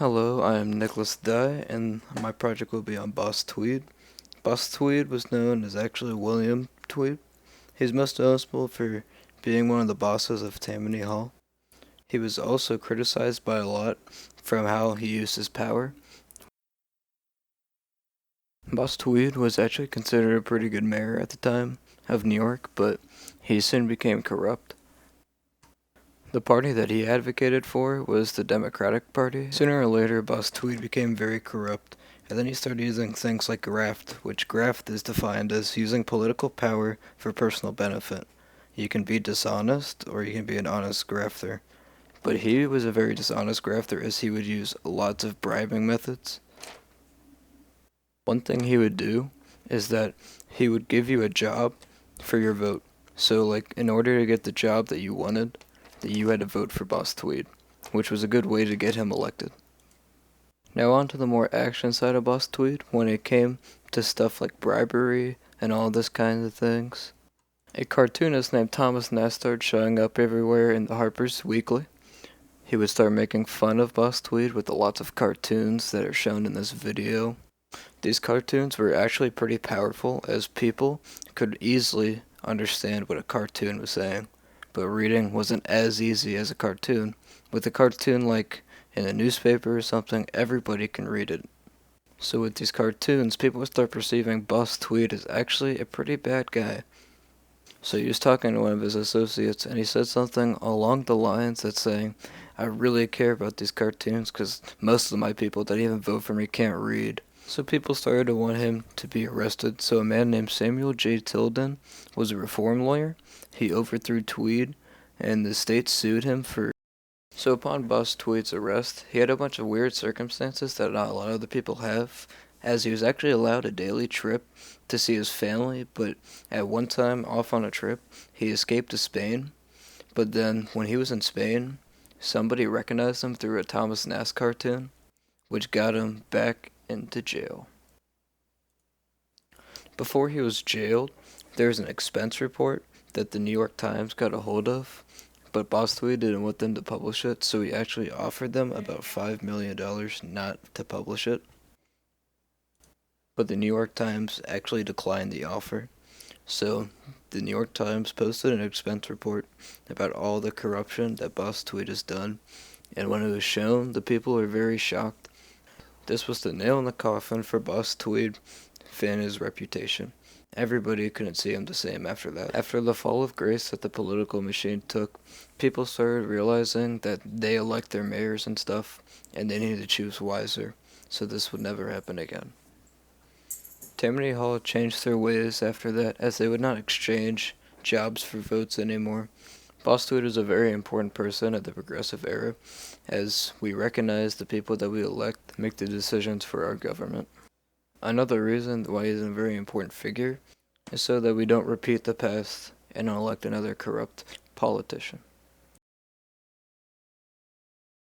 Hello, I am Nicholas Dye, and my project will be on Boss Tweed. Boss Tweed was known as actually William Tweed. He's most noticeable for being one of the bosses of Tammany Hall. He was also criticized by a lot from how he used his power. Boss Tweed was actually considered a pretty good mayor at the time of New York, but he soon became corrupt. The party that he advocated for was the Democratic Party. Sooner or later, Boss Tweed became very corrupt, and then he started using things like graft, which graft is defined as using political power for personal benefit. You can be dishonest, or you can be an honest grafter. But he was a very dishonest grafter, as he would use lots of bribing methods. One thing he would do is that he would give you a job for your vote. So, like, in order to get the job that you wanted, that you had to vote for Boss Tweed, which was a good way to get him elected. Now on to the more action side of Boss Tweed, when it came to stuff like bribery and all this kind of things. A cartoonist named Thomas Nast started showing up everywhere in the Harper's Weekly. He would start making fun of Boss Tweed with lots of cartoons that are shown in this video. These cartoons were actually pretty powerful, as people could easily understand what a cartoon was saying. But reading wasn't as easy as a cartoon. With a cartoon like in a newspaper or something, everybody can read it. So with these cartoons, people would start perceiving Boss Tweed as actually a pretty bad guy. So he was talking to one of his associates, and he said something along the lines that's saying, I really care about these cartoons because most of my people that even vote for me can't read. So people started to want him to be arrested. So a man named Samuel J. Tilden was a reform lawyer. He overthrew Tweed, and the state sued him for. So upon Boss Tweed's arrest, he had a bunch of weird circumstances that not a lot of other people have, as he was actually allowed a daily trip to see his family, but at one time off on a trip, he escaped to Spain. But then when he was in Spain, somebody recognized him through a Thomas Nast cartoon, which got him back into jail. Before he was jailed, there was an expense report that the New York Times got a hold of, but Boss Tweed didn't want them to publish it, so he actually offered them about $5 million not to publish it. But the New York Times actually declined the offer. So the New York Times posted an expense report about all the corruption that Boss Tweed has done, and when it was shown, the people were very shocked. This was the nail in the coffin for Boss Tweed and his reputation. Everybody couldn't see him the same after that. After the fall of grace that the political machine took, people started realizing that they elect their mayors and stuff, and they needed to choose wiser, so this would never happen again. Tammany Hall changed their ways after that, as they would not exchange jobs for votes anymore. Boss Tweed was a very important person at the Progressive Era, as we recognize the people that we elect make the decisions for our government. Another reason why he's a very important figure is so that we don't repeat the past and elect another corrupt politician.